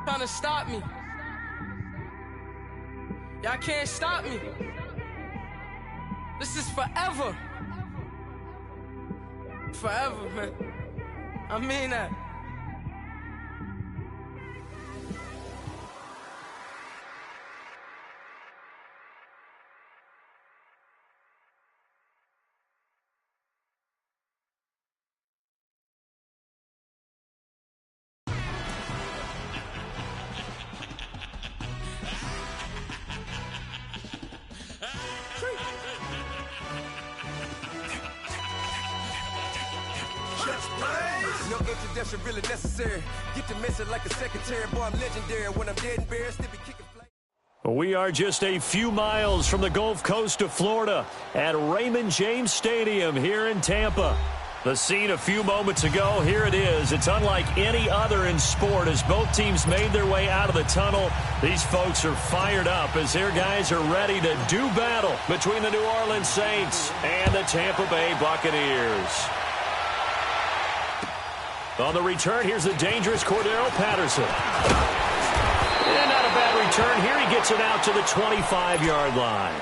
trying to stop me. Y'all can't stop me. This is forever. Forever, man. I mean that. No introduction really necessary. Get the message like a secretary. Boy, I'm legendary. When I'm dead and buried, still be kicking flags. We are just a few miles from the Gulf Coast of Florida at Raymond James Stadium here in Tampa. The scene a few moments ago, here it is. It's unlike any other in sport as both teams made their way out of the tunnel. These folks are fired up as their guys are ready to do battle between the New Orleans Saints and the Tampa Bay Buccaneers. On the return, here's the dangerous Cordero Patterson. And not a bad return here. He gets it out to the 25-yard line.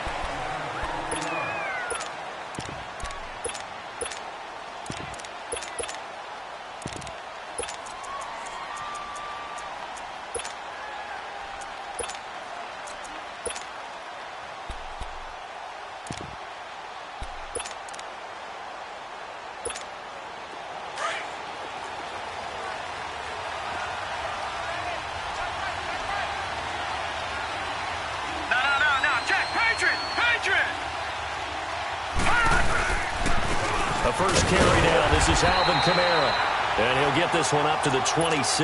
The first carry down. This is Alvin Kamara. And he'll get this one up to the 26.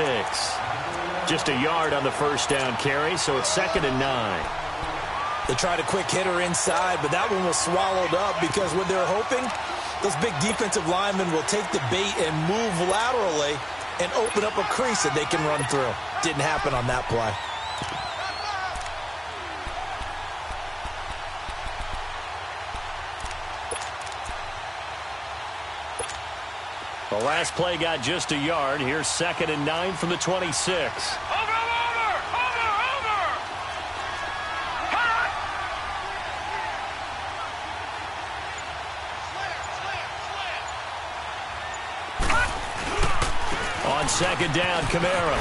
Just a yard on the first down carry, so it's 2nd and 9. They tried a quick hitter inside, but that one was swallowed up because what they're hoping, those big defensive linemen will take the bait and move laterally and open up a crease that they can run through. Didn't happen on that play. The last play got just a yard. Here's 2nd and 9 from the 26. On 2nd down, Kamara.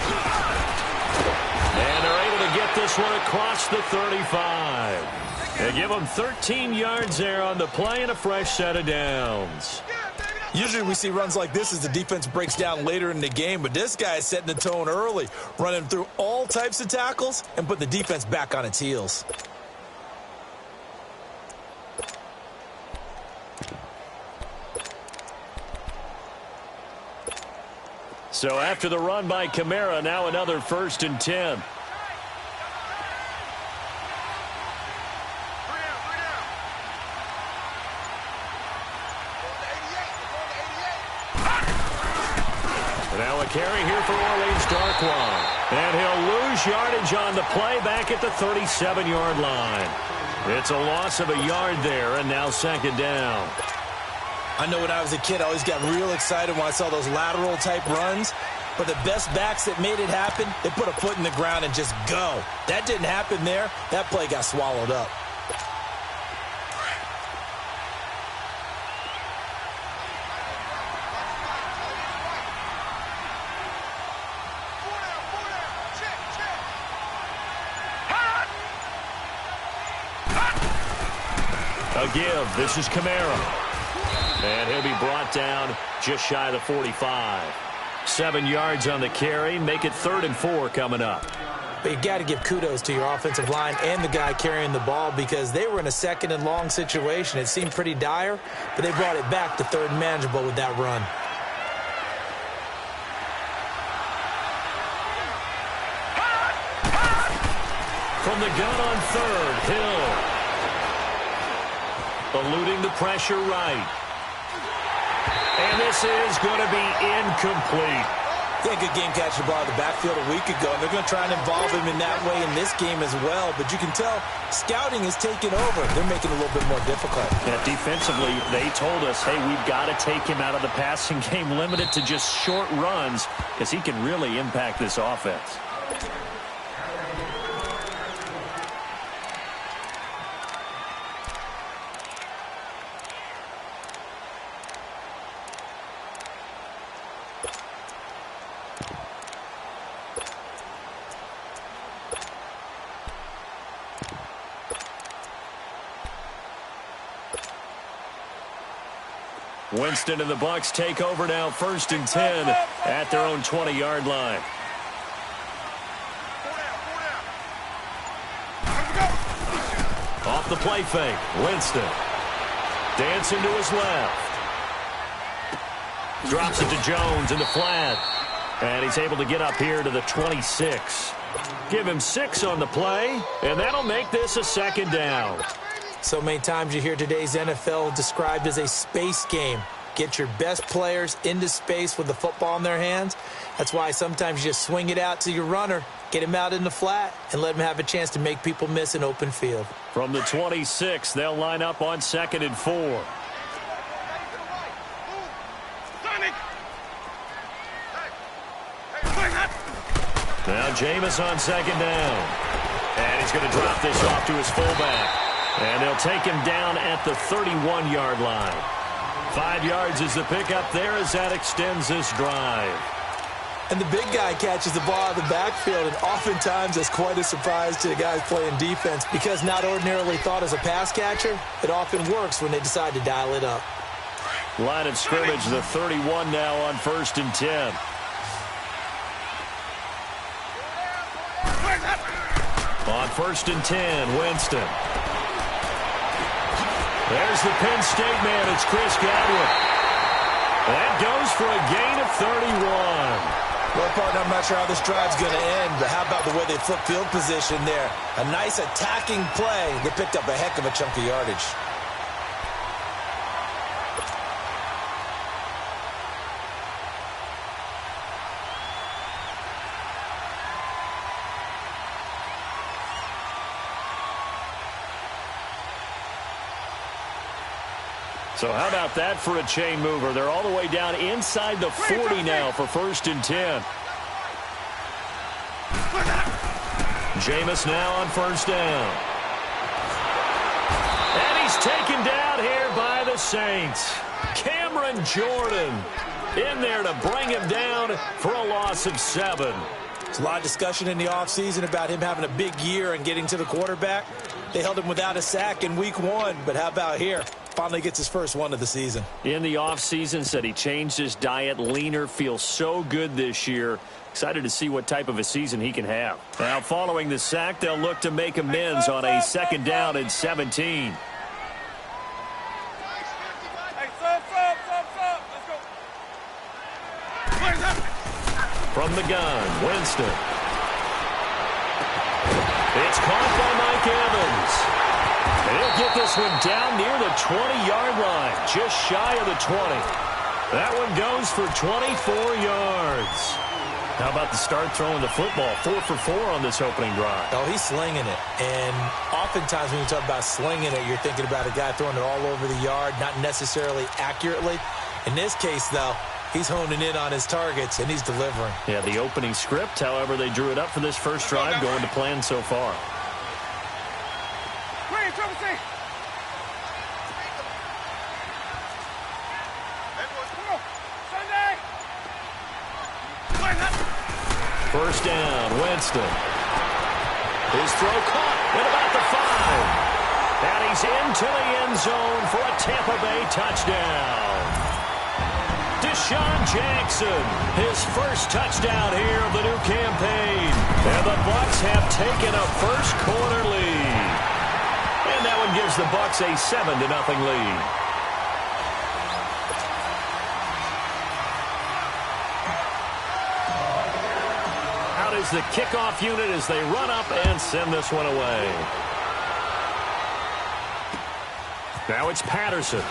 And they're able to get this one across the 35. They give them 13 yards there on the play and a fresh set of downs. Usually we see runs like this as the defense breaks down later in the game, but this guy is setting the tone early, running through all types of tackles and put the defense back on its heels. So after the run by Kamara, now another 1st and 10. Now a carry here for Orleans Darkwan. And he'll lose yardage on the play back at the 37-yard line. It's a loss of a yard there, and now 2nd down. I know when I was a kid, I always got real excited when I saw those lateral-type runs. But the best backs that made it happen, they put a foot in the ground and just go. That didn't happen there. That play got swallowed up. A give. This is Kamara. And he'll be brought down just shy of the 45. 7 yards on the carry. Make it 3rd and 4 coming up. But you got to give kudos to your offensive line and the guy carrying the ball because they were in a 2nd and long situation. It seemed pretty dire, but they brought it back to 3rd and manageable with that run. From the gun on 3rd, Hill. Eluding the pressure right. And this is going to be incomplete. Yeah, good game catching the ball in the backfield a week ago. And they're going to try and involve him in that way in this game as well. But you can tell scouting is taking over. They're making it a little bit more difficult. Yeah, defensively, they told us, hey, we've got to take him out of the passing game, limited to just short runs, because he can really impact this offense. Winston and the Bucs take over now, 1st and 10 at their own 20-yard line. Off the play fake, Winston. Dancing to his left. Drops it to Jones in the flat. And he's able to get up here to the 26. Give him 6 on the play, and that'll make this a 2nd down. So many times you hear today's NFL described as a space game. Get your best players into space with the football in their hands. That's why sometimes you just swing it out to your runner, get him out in the flat, and let him have a chance to make people miss an open field. From the 26, they'll line up on 2nd and 4. Now Jameis on 2nd down. And he's going to drop this off to his fullback. And they'll take him down at the 31-yard line. 5 yards is the pickup there as that extends this drive. And the big guy catches the ball out of the backfield, and oftentimes that's quite a surprise to the guys playing defense because not ordinarily thought as a pass catcher, it often works when they decide to dial it up. Line of scrimmage, the 31 now on 1st and 10. On 1st and 10, Winston. There's the Penn State man. It's Chris Godwin. That goes for a gain of 31. Well, partner, I'm not sure how this drive's going to end, but how about the way they flip field position there? A nice attacking play. They picked up a heck of a chunk of yardage. So how about that for a chain mover? They're all the way down inside the 40 now for 1st and 10. Jameis now on 1st down. And he's taken down here by the Saints. Cameron Jordan in there to bring him down for a loss of 7. There's a lot of discussion in the offseason about him having a big year and getting to the quarterback. They held him without a sack in week 1, but how about here? Finally gets his first one of the season. In the offseason, said he changed his diet, leaner, feels so good this year. Excited to see what type of a season he can have. Now, following the sack, they'll look to make amends on a 2nd down and 17. From the gun, Winston. It's caught by Mike Evans. And he'll get this one down near the 20-yard line, just shy of the 20. That one goes for 24 yards. How about the start throwing the football? 4 for 4 on this opening drive. Oh, he's slinging it. And oftentimes when you talk about slinging it, you're thinking about a guy throwing it all over the yard, not necessarily accurately. In this case, though, he's honing in on his targets, and he's delivering. Yeah, the opening script, however, they drew it up for this first drive, going to plan so far. First down, Winston. His throw caught at about the 5. And he's into the end zone for a Tampa Bay touchdown. Deshaun Jackson, his first touchdown here of the new campaign. And the Bucs have taken a first-quarter lead. And that one gives the Bucs a 7-0 lead. Is the kickoff unit as they run up and send this one away. Now it's Patterson.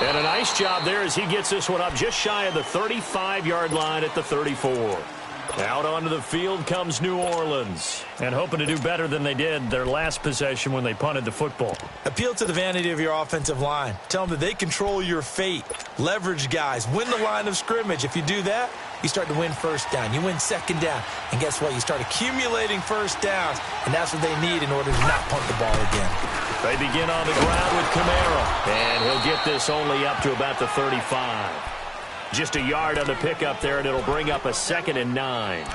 And a nice job there as he gets this one up just shy of the 35-yard line at the 34. Out onto the field comes New Orleans. And hoping to do better than they did their last possession when they punted the football. Appeal to the vanity of your offensive line. Tell them that they control your fate. Leverage guys. Win the line of scrimmage. If you do that, you start to win first down. You win 2nd down. And guess what? You start accumulating first downs. And that's what they need in order to not punt the ball again. They begin on the ground with Kamara. And he'll get this only up to about the 35. Just a yard on the pickup there, and it'll bring up a 2nd and 9.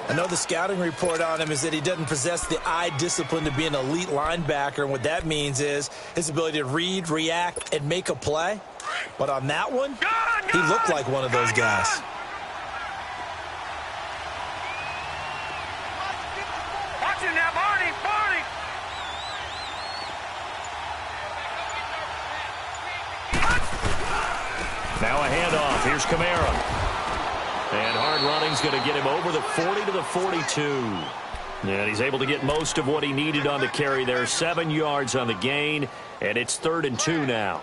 I know the scouting report on him is that he doesn't possess the eye discipline to be an elite linebacker, and what that means is his ability to read, react, and make a play. But on that one, he looked like one of those guys. Watch it now, Barney! Now a handoff. Here's Kamara. And hard running's going to get him over the 40 to the 42. And he's able to get most of what he needed on the carry there. 7 yards on the gain, and it's 3rd and 2 now.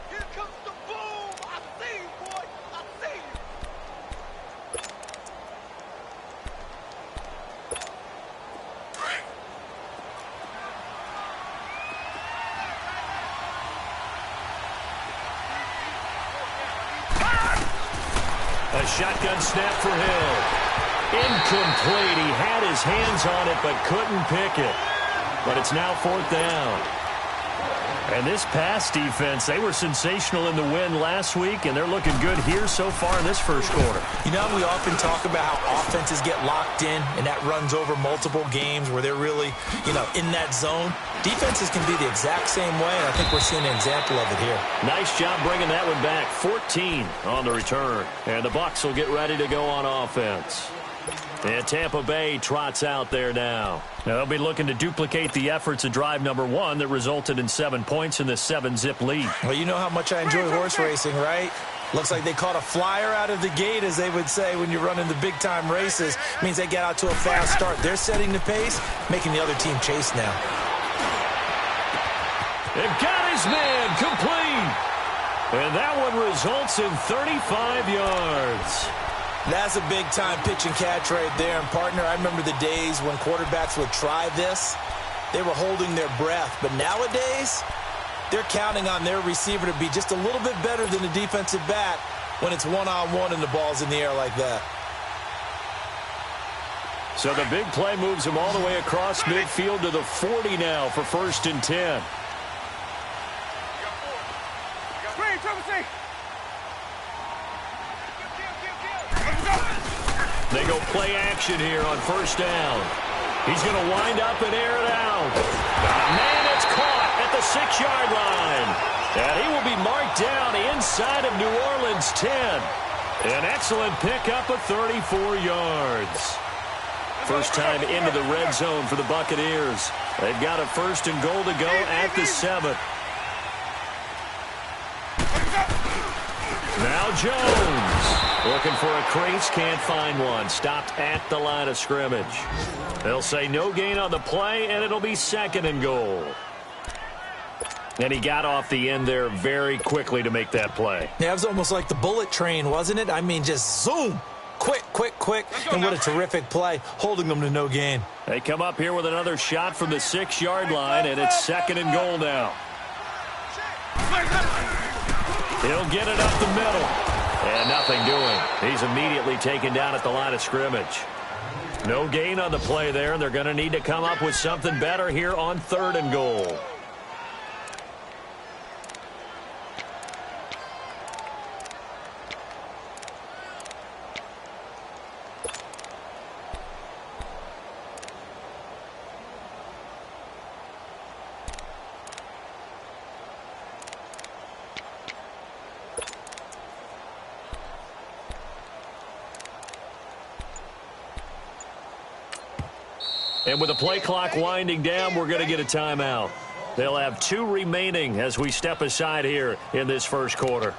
Here comes the boom! I see you, boy! I see you! A shotgun snap for Hill. Incomplete. He had his hands on it but couldn't pick it. But it's now 4th down. And this pass defense, they were sensational in the win last week, and they're looking good here so far in this first quarter. You know, we often talk about how offenses get locked in, and that runs over multiple games where they're really, in that zone. Defenses can be the exact same way, and I think we're seeing an example of it here. Nice job bringing that one back. 14 on the return. And the Bucs will get ready to go on offense. And Tampa Bay trots out there now. They'll be looking to duplicate the efforts of drive number 1 that resulted in 7 points in the 7-zip lead. Well, you know how much I enjoy horse racing, right? Looks like they caught a flyer out of the gate, as they would say when you're running the big-time races. Means they get out to a fast start. They're setting the pace, making the other team chase now. They've got his man complete. And that one results in 35 yards. That's a big-time pitch and catch right there. And, partner, I remember the days when quarterbacks would try this. They were holding their breath. But nowadays, they're counting on their receiver to be just a little bit better than the defensive back when it's one-on-one and the ball's in the air like that. So the big play moves him all the way across midfield to the 40 now for 1st and 10. They go play action here on 1st down. He's going to wind up and air it out. Man, it's caught at the 6-yard line. And he will be marked down inside of New Orleans 10. An excellent pickup of 34 yards. First time into the red zone for the Buccaneers. They've got a 1st and goal to go at the 7. Now Jones. Looking for a crease, can't find one. Stopped at the line of scrimmage. They'll say no gain on the play, and it'll be 2nd and goal. And he got off the end there very quickly to make that play. Yeah, it was almost like the bullet train, wasn't it? I mean, just zoom. Quick, quick, quick. And what a terrific play, holding them to no gain. They come up here with another shot from the 6-yard line, and it's 2nd and goal now. He'll get it up the middle. And nothing doing. He's immediately taken down at the line of scrimmage. No gain on the play there, and they're going to need to come up with something better here on 3rd and goal. And with the play clock winding down, we're going to get a timeout. They'll have 2 remaining as we step aside here in this first quarter.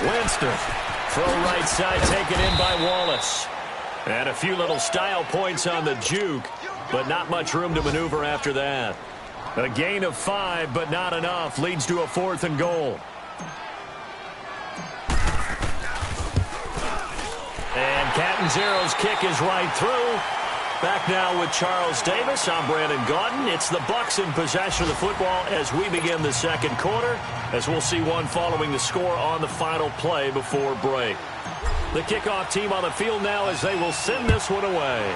Winston. Throw right side taken in by Wallace. And a few little style points on the juke, but not much room to maneuver after that. A gain of 5, but not enough. Leads to a 4th and goal. Cat and Zero's kick is right through. Back now with Charles Davis. I'm Brandon Gaudin. It's the Bucs in possession of the football as we begin the second quarter, as we'll see one following the score on the final play before break. The kickoff team on the field now as they will send this one away.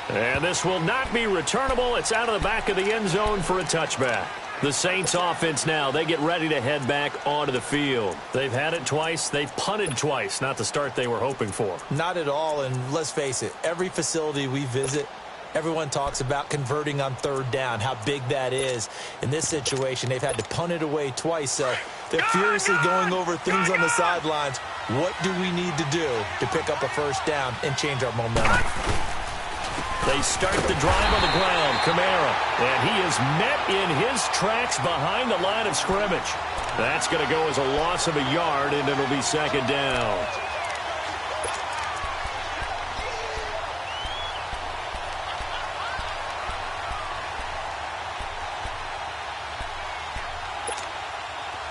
And this will not be returnable. It's out of the back of the end zone for a touchback. The Saints offense now, they get ready to head back onto the field. They've had it twice. They've punted twice. Not the start they were hoping for. Not at all, and let's face it, every facility we visit, everyone talks about converting on third down, how big that is. In this situation, they've had to punt it away twice, so they're furiously going over things on the sidelines. What do we need to do to pick up a first down and change our momentum? They start the drive on the ground. Kamara, and he is met in his tracks behind the line of scrimmage. That's going to go as a loss of a yard, and it'll be second down.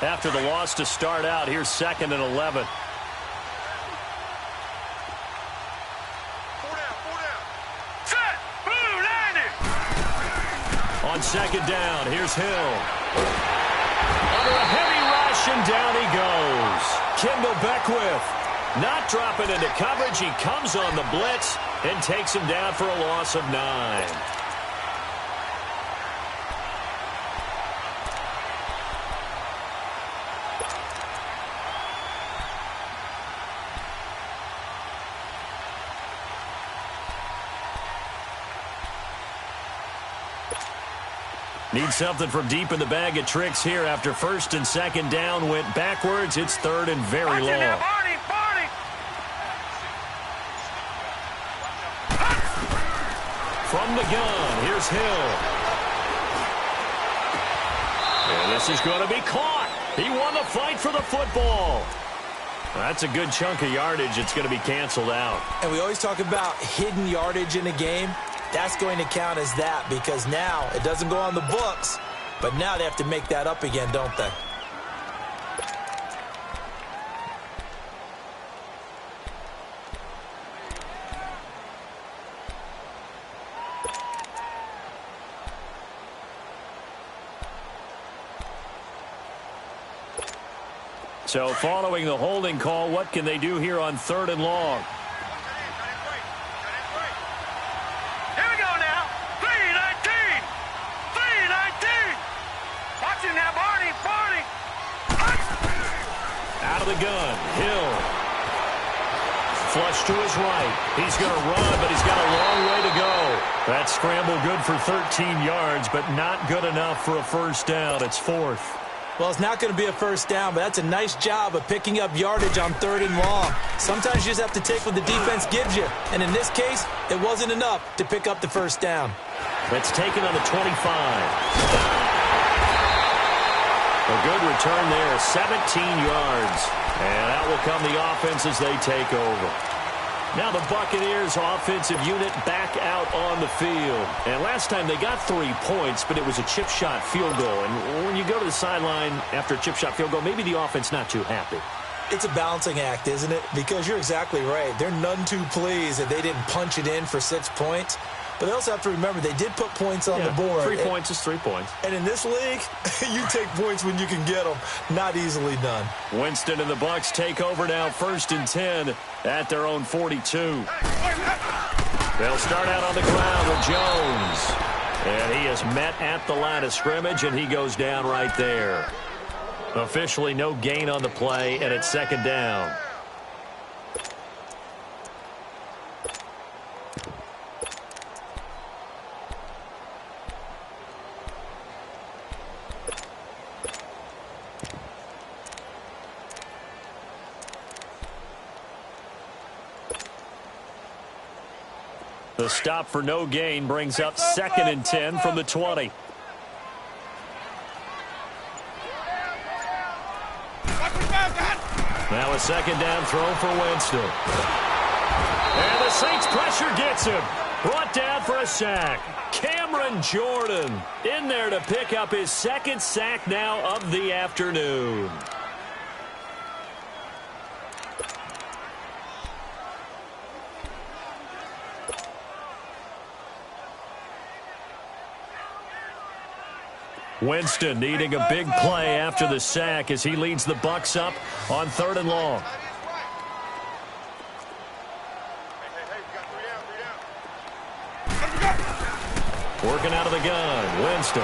After the loss to start out, here's 2nd and 11. On second down, here's Hill. Under a heavy rush, and down he goes. Kendall Beckwith not dropping into coverage. He comes on the blitz and takes him down for a loss of 9. Need something from deep in the bag of tricks here after 1st and 2nd down went backwards. It's 3rd and very long. From the gun, here's Hill. And this is going to be caught. He won the fight for the football. That's a good chunk of yardage. It's going to be canceled out. And we always talk about hidden yardage in a game. That's going to count as that because now it doesn't go on the books, but now they have to make that up again, don't they? So following the holding call, what can they do here on 3rd and long? Out of the gun, Hill. Flush to his right. He's going to run, but he's got a long way to go. That scramble good for 13 yards, but not good enough for a first down. It's 4th. Well, it's not going to be a first down, but that's a nice job of picking up yardage on 3rd and long. Sometimes you just have to take what the defense gives you, and in this case, it wasn't enough to pick up the first down. That's taken on the 25. A good return there, 17 yards. And out will come the offense as they take over. Now the Buccaneers offensive unit back out on the field. And last time they got 3 points, but it was a chip shot field goal. And when you go to the sideline after a chip shot field goal, maybe the offense not too happy. It's a balancing act, isn't it? Because you're exactly right. They're none too pleased that they didn't punch it in for 6 points. But they also have to remember they did put points on the board. 3 points is 3 points. And in this league, you take points when you can get them. Not easily done. Winston and the Bucs take over now, 1st and 10 at their own 42. They'll start out on the ground with Jones. And he is met at the line of scrimmage, and he goes down right there. Officially no gain on the play, and it's 2nd down. The stop for no gain brings up 2nd and 10 from the 20. Now a 2nd down throw for Winston. And the Saints pressure gets him. Brought down for a sack. Cameron Jordan in there to pick up his 2nd sack now of the afternoon. Winston needing a big play after the sack as he leads the Bucs up on 3rd and long. Working out of the gun, Winston.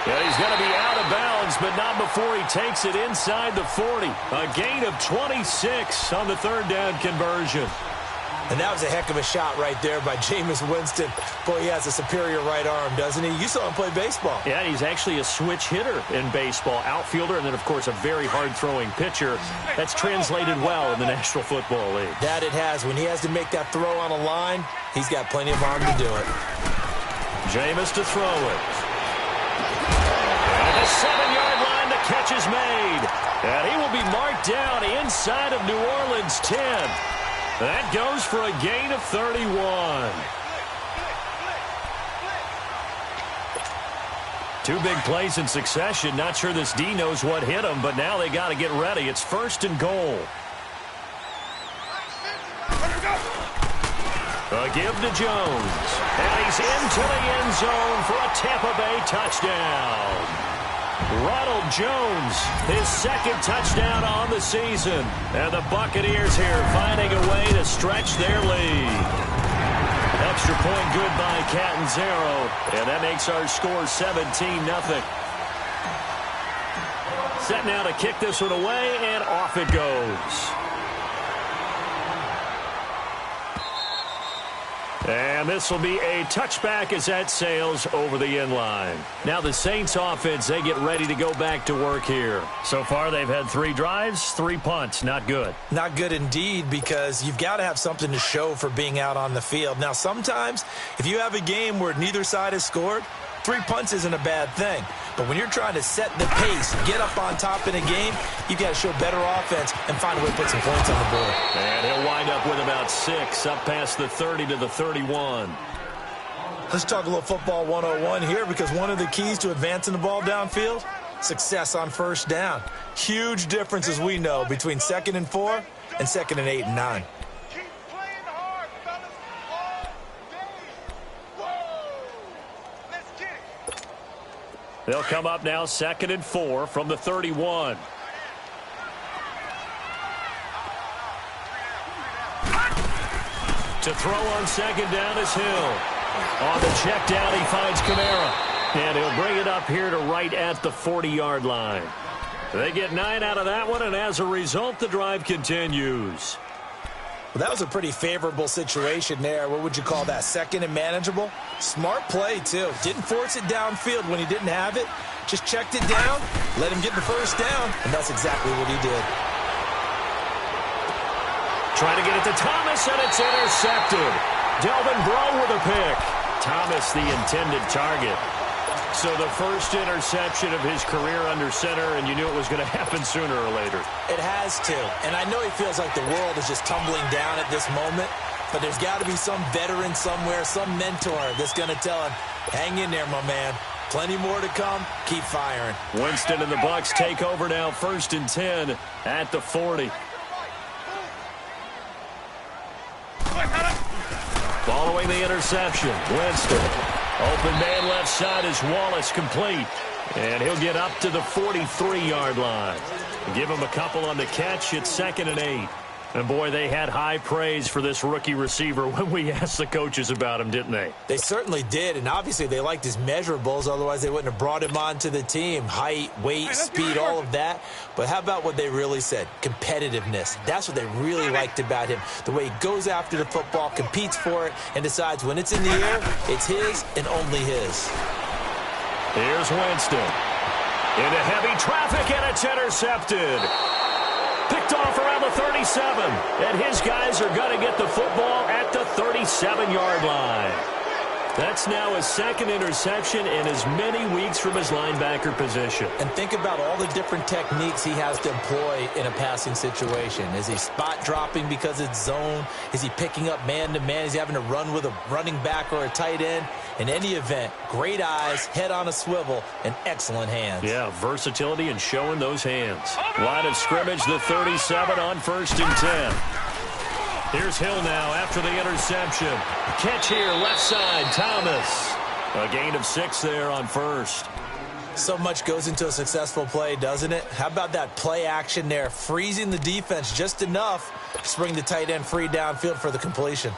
Yeah, he's going to be out of bounds, but not before he takes it inside the 40. A gain of 26 on the 3rd down conversion. And that was a heck of a shot right there by Jameis Winston. Boy, he has a superior right arm, doesn't he? You saw him play baseball. Yeah, he's actually a switch hitter in baseball. Outfielder, and then, of course, a very hard-throwing pitcher. That's translated well in the National Football League. That it has. When he has to make that throw on a line, he's got plenty of arm to do it. Jameis to throw it. At the 7-yard line, the catch is made. And he will be marked down inside of New Orleans 10. That goes for a gain of 31. Two big plays in succession. Not sure this D knows what hit him, but now they got to get ready. It's 1st and goal. A give to Jones. And he's into the end zone for a Tampa Bay touchdown. Ronald Jones, his 2nd touchdown on the season. And the Buccaneers here finding a way to stretch their lead. Extra point good by Catanzaro. And that makes our score 17-0. Set now to kick this one away, and off it goes. And this will be a touchback as that sails over the end line. Now the Saints offense, they get ready to go back to work here. So far they've had 3 drives, 3 punts. Not good. Not good indeed, because you've got to have something to show for being out on the field. Now sometimes if you have a game where neither side has scored, 3 punts isn't a bad thing. But when you're trying to set the pace, get up on top in a game, you've got to show better offense and find a way to put some points on the board. And he'll wind up with about 6 up past the 30 to the 31. Let's talk a little football 101 here, because one of the keys to advancing the ball downfield, success on 1st down. Huge difference, as we know, between 2nd and 4 and 2nd and 8 and 9. Keep playing hard, fellas. All day. Whoa! Let's get it. They'll come up now 2nd and 4 from the 31. To throw on 2nd down is Hill. On the check down, he finds Kamara. And he'll bring it up here to right at the 40-yard line. They get 9 out of that one, and as a result, the drive continues. Well, that was a pretty favorable situation there. What would you call that? 2nd and manageable? Smart play, too. Didn't force it downfield when he didn't have it. Just checked it down, let him get the 1st down, and that's exactly what he did. Trying to get it to Thomas, and it's intercepted. Delvin Breaux with a pick. Thomas, the intended target. So the first interception of his career under center, and you knew it was going to happen sooner or later. It has to. And I know he feels like the world is just tumbling down at this moment, but there's got to be some veteran somewhere, some mentor that's going to tell him, hang in there, my man. Plenty more to come. Keep firing. Winston and the Bucs take over now, 1st and 10 at the 40. Following the interception, Winston. Open man left side is Wallace, complete. And he'll get up to the 43-yard line. Give him a couple on the catch. It's 2nd and 8. And, boy, they had high praise for this rookie receiver when we asked the coaches about him, didn't they? They certainly did, and obviously they liked his measurables. Otherwise, they wouldn't have brought him onto the team. Height, weight, speed, all of that. But how about what they really said? Competitiveness. That's what they really liked about him. The way he goes after the football, competes for it, and decides when it's in the air, it's his and only his. Here's Winston. Into heavy traffic, and it's intercepted. Picked off around the 37, and his guys are going to get the football at the 37-yard line. That's now his 2nd interception in as many weeks from his linebacker position. And think about all the different techniques he has to employ in a passing situation. Is he spot dropping because it's zone? Is he picking up man-to-man? Is he having to run with a running back or a tight end? In any event, great eyes, head on a swivel, and excellent hands. Yeah, versatility and showing those hands. Line of scrimmage, the 37 on 1st and 10. Here's Hill now after the interception. Catch here, left side, Thomas. A gain of 6 there on first. So much goes into a successful play, doesn't it? How about that play action there? Freezing the defense just enough to bring the tight end free downfield for the completion.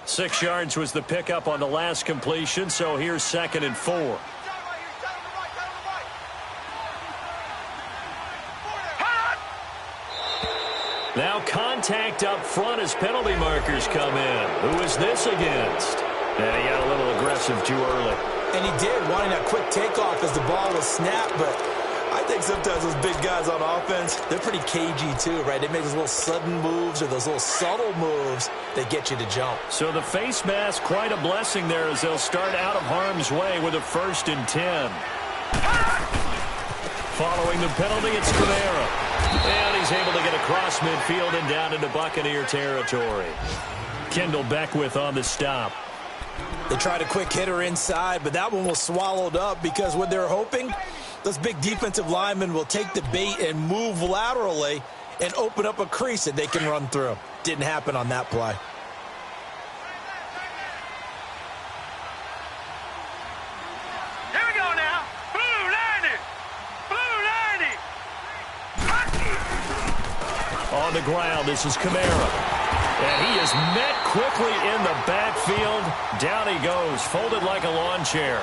6 yards was the pickup on the last completion, so here's 2nd and 4. Now contact up front as penalty markers come in. Who is this against? And he got a little aggressive too early. And he did, wanting that quick takeoff as the ball was snapped, but I think sometimes those big guys on offense, they're pretty cagey too, right? They make those little sudden moves or those little subtle moves that get you to jump. So the face mask, quite a blessing there as they'll start out of harm's way with a 1st and 10. Following the penalty, it's Kamara. And he's able to get across midfield and down into Buccaneer territory. Kendall Beckwith on the stop. They tried a quick hitter inside, but that one was swallowed up because what they're hoping, those big defensive linemen will take the bait and move laterally and open up a crease that they can run through. Didn't happen on that play. Here we go now. Blue 90. Blue 90. On the ground, this is Kamara. And he is met quickly in the backfield. Down he goes, folded like a lawn chair.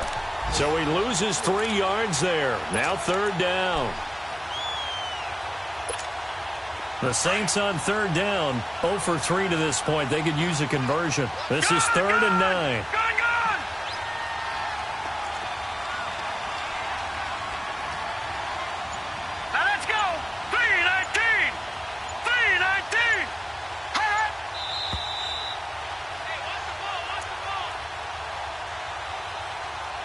So he loses 3 yards there. Now 3rd down. The Saints on 3rd down, 0 for 3 to this point. They could use a conversion. This is 3rd and 9. Gone. Now let's go. 319. 319. Hey, watch the ball.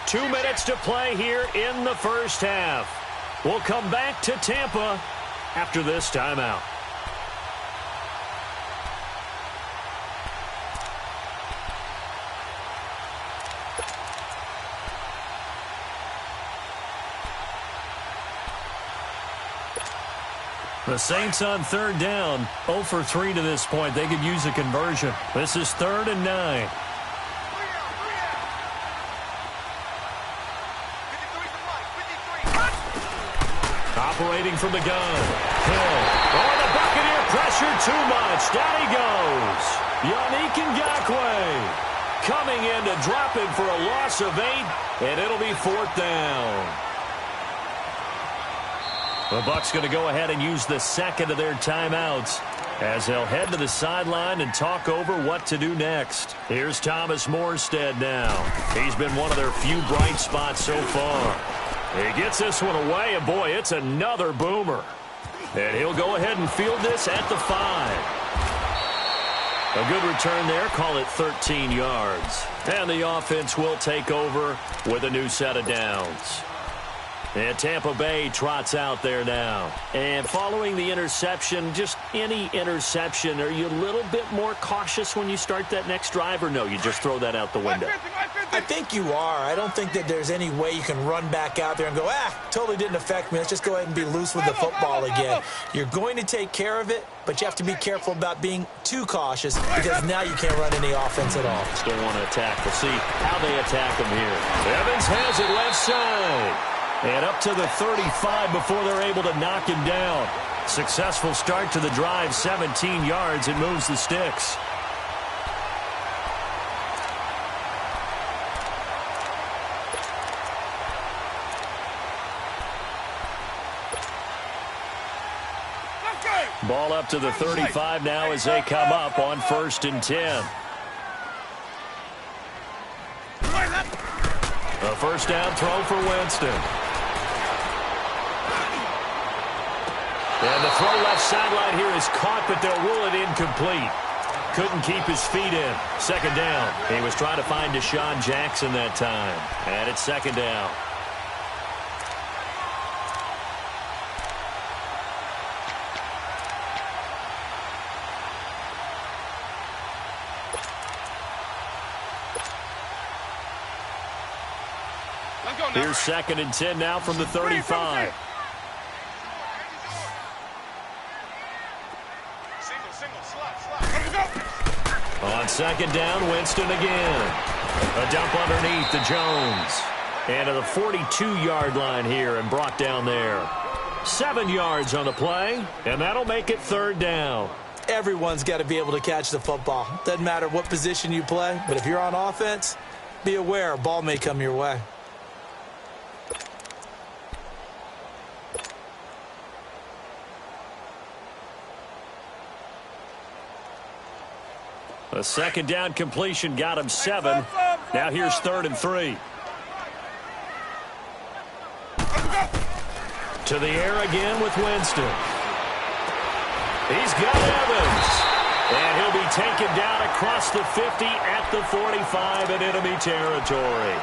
2 minutes to play here in the first half. We'll come back to Tampa after this timeout. The Saints on 3rd down, 0 for 3 to this point. They could use a conversion. This is 3rd and 9. Operating from the gun. Hill. Oh, the Buccaneer pressure too much. Down he goes. Yannick Ngakoue coming in to drop him for a loss of 8, and it'll be 4th down. The Bucs going to go ahead and use the 2nd of their timeouts as they'll head to the sideline and talk over what to do next. Here's Thomas Morstead now. He's been one of their few bright spots so far. He gets this one away, and boy, it's another boomer. And he'll go ahead and field this at the 5. A good return there, call it 13 yards. And the offense will take over with a new set of downs. And Tampa Bay trots out there now. And following the interception, just any interception, are you a little bit more cautious when you start that next drive, or no, you just throw that out the window? I think you are. I don't think that there's any way you can run back out there and go, totally didn't affect me. Let's just go ahead and be loose with the football again. You're going to take care of it, but you have to be careful about being too cautious because now you can't run any offense at all. Still want to attack. We'll see how they attack him here. Evans has it left side. And up to the 35 before they're able to knock him down. Successful start to the drive, 17 yards. It moves the sticks. Ball up to the 35 now as they come up on 1st and 10. A 1st down throw for Winston. And the throw left sideline here is caught, but they'll rule it incomplete. Couldn't keep his feet in. 2nd down. He was trying to find Deshaun Jackson that time. And it's 2nd down. Here's 2nd and 10 now from the 35. On On second down, Winston again. A dump underneath to Jones. And to the 42-yard line here and brought down there. 7 yards on the play, and that'll make it third down. Everyone's got to be able to catch the football. Doesn't matter what position you play, but if you're on offense, be aware a ball may come your way. A second down completion got him 7. Now here's 3rd and 3. To the air again with Winston. He's got Evans. And he'll be taken down across the 50 at the 45 in enemy territory.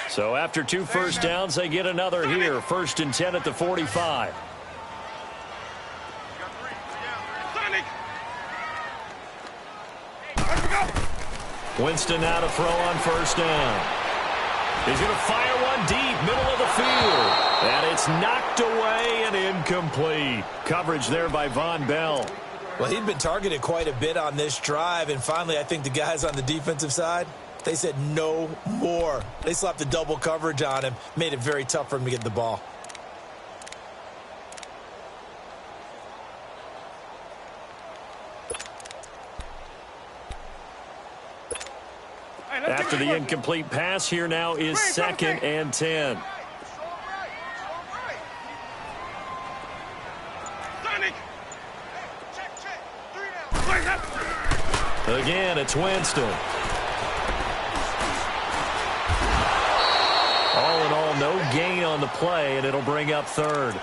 So after 2 first downs, they get another here. 1st and 10 at the 45. Winston now to throw on 1st down. He's going to fire one deep, middle of the field. And it's knocked away and incomplete. Coverage there by Von Bell. Well, he'd been targeted quite a bit on this drive, and finally I think the guys on the defensive side, they said no more. They slapped the double coverage on him, made it very tough for him to get the ball. After the incomplete pass, here now is 2nd and 10. Again, it's Winston. All in all, no gain on the play, and it'll bring up 3rd.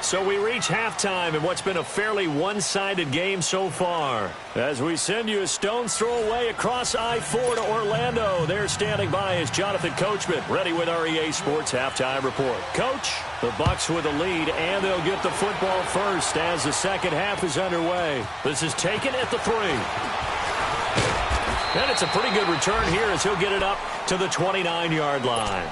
So we reach halftime in what's been a fairly one-sided game so far. As we send you a stone's throw away across I-4 to Orlando. There standing by is Jonathan Coachman, ready with our EA Sports Halftime Report. Coach, the Bucs with a lead, and they'll get the football first as the second half is underway. This is taken at the 3. And it's a pretty good return here as he'll get it up to the 29-yard line.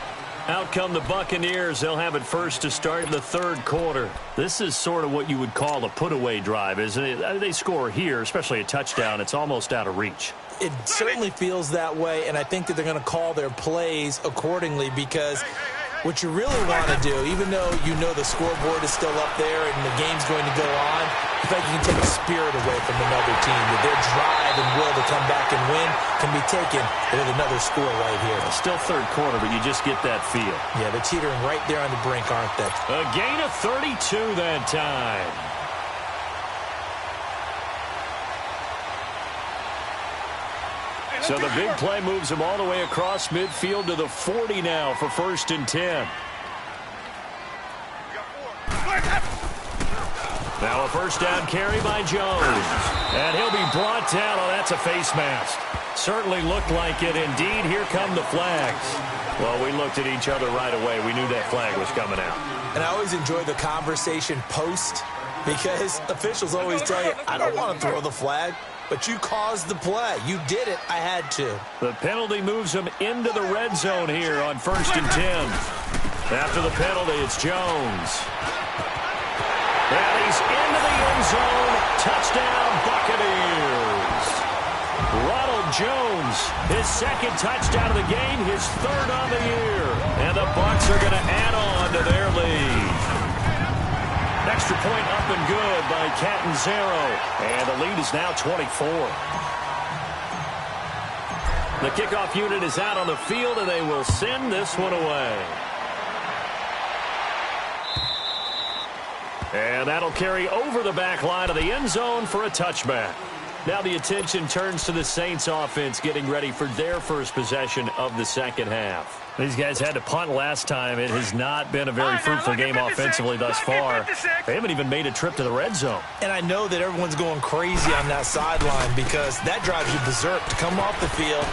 Out come the Buccaneers. They'll have it first to start in the 3rd quarter. This is sort of what you would call a put-away drive, isn't it? They score here, especially a touchdown. It's almost out of reach. It certainly feels that way, and I think that they're going to call their plays accordingly because what you really want to do, even though you know the scoreboard is still up there and the game's going to go on, I think you can take a spirit away from another team. That their drive and will to come back and win can be taken with another score right here. It's still 3rd quarter, but you just get that feel. Yeah, they're teetering right there on the brink, aren't they? A gain of 32 that time. So the big play moves him all the way across midfield to the 40 now for 1st and 10. Now a 1st down carry by Jones. And he'll be brought down. Oh, that's a face mask. Certainly looked like it. Indeed, here come the flags. Well, we looked at each other right away. We knew that flag was coming out. And I always enjoy the conversation post because officials always tell you, I don't want to throw the flag. But you caused the play. You did it. I had to. The penalty moves him into the red zone here on 1st and 10. After the penalty, it's Jones. And he's into the end zone. Touchdown, Buccaneers. Ronald Jones, his 2nd touchdown of the game, his 3rd on the year. And the Bucs are going to add on to their lead. Extra point up and good by Catanzaro. And the lead is now 24. The kickoff unit is out on the field, and they will send this one away. And that'll carry over the back line of the end zone for a touchback. Now the attention turns to the Saints offense getting ready for their first possession of the second half. These guys had to punt last time. It has not been a very fruitful game offensively thus far. They haven't even made a trip to the red zone. And I know that everyone's going crazy on that sideline because that drives you berserk to come off the field,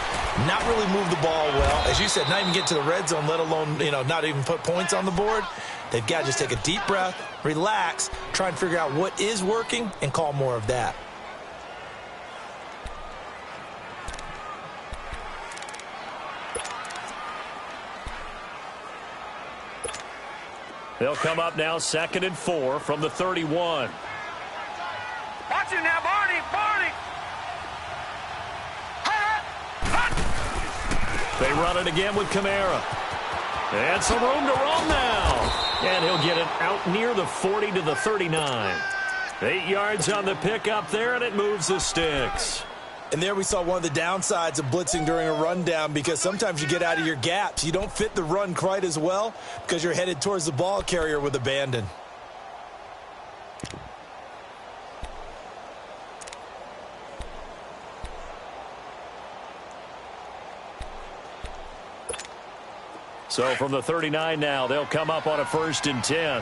not really move the ball well. As you said, not even get to the red zone, let alone, not even put points on the board. They've got to just take a deep breath, relax, try and figure out what is working, and call more of that. They'll come up now 2nd and 4 from the 31. Watch it now, Barney. They run it again with Kamara. And some room to roam now. And he'll get it out near the 40 to the 39. 8 yards on the pickup there, and it moves the sticks. And there we saw one of the downsides of blitzing during a rundown because sometimes you get out of your gaps. You don't fit the run quite as well because you're headed towards the ball carrier with abandon. So from the 39 now, they'll come up on a 1st and 10.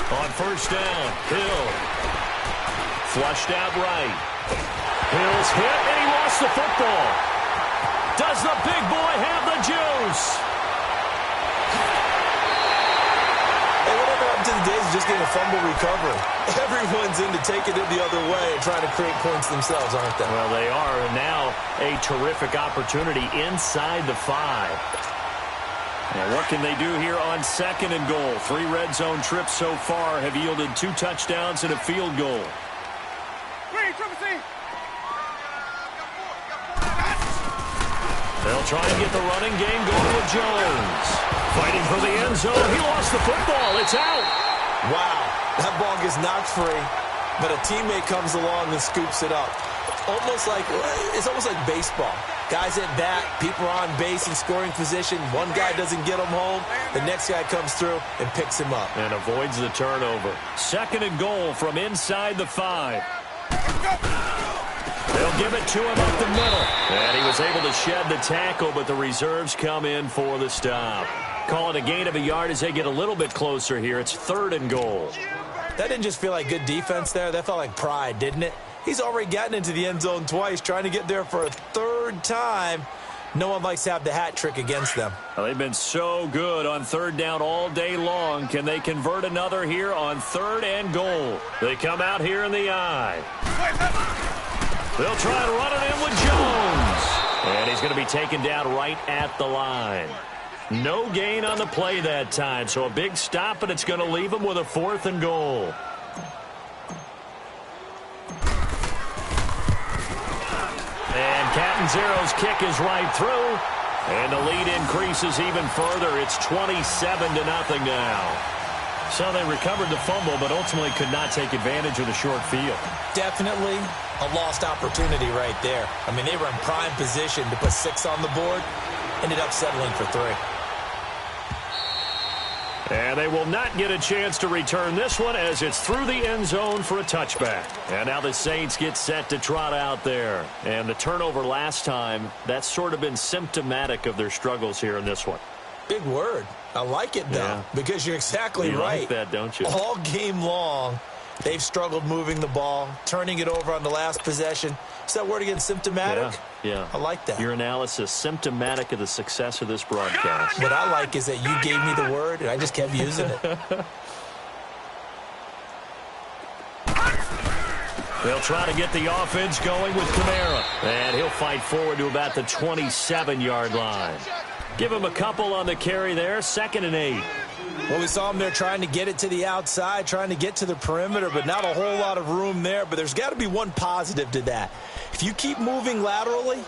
On 1st down, Hill. Flushed out right. Hill's hit, and he lost the football. Does the big boy have the juice? Hey, whatever happened to the days of just getting a fumble recovery? Everyone's into taking it the other way and trying to create points themselves, aren't they? Well, they are, and now a terrific opportunity inside the 5. Now, what can they do here on 2nd and goal? 3 red zone trips so far have yielded 2 touchdowns and a field goal. They'll try and get the running game going with Jones. Fighting for the end zone. He lost the football. It's out. Wow. That ball gets knocked free, but a teammate comes along and scoops it up. It's almost like baseball. Guys at bat, people are on base in scoring position. One guy doesn't get him home. The next guy comes through and picks him up. And avoids the turnover. 2nd and goal from inside the 5. They'll give it to him up the middle. And he was able to shed the tackle, but the reserves come in for the stop. Call it a gain of a yard as they get a little bit closer here. It's 3rd and goal. That didn't just feel like good defense there. That felt like pride, didn't it? He's already gotten into the end zone twice, trying to get there for a 3rd time. No one likes to have the hat trick against them. Well, they've been so good on 3rd down all day long. Can they convert another here on 3rd and goal? They come out here in the eye. They'll try to run it in with Jones. And he's going to be taken down right at the line. No gain on the play that time, so a big stop, and it's going to leave him with a 4th and goal. And Catanzaro's kick is right through. And the lead increases even further. It's 27-0 now. So they recovered the fumble, but ultimately could not take advantage of the short field. Definitely a lost opportunity right there. I mean, they were in prime position to put 6 on the board. Ended up settling for 3. And they will not get a chance to return this one as it's through the end zone for a touchback. And now the Saints get set to trot out there. And the turnover last time, that's sort of been symptomatic of their struggles here in this one. Big word. I like it, though, because you're exactly right. You like that, don't you? All game long, they've struggled moving the ball, turning it over on the last possession. Is that word again, symptomatic? Yeah. I like that. Your analysis, symptomatic of the success of this broadcast. What I like is that you gave me the word, and I just kept using it. They'll try to get the offense going with Kamara. And he'll fight forward to about the 27-yard line. Give him a couple on the carry there, 2nd and 8. Well, we saw him there trying to get it to the outside, trying to get to the perimeter, but not a whole lot of room there. But there's got to be one positive to that. If you keep moving laterally,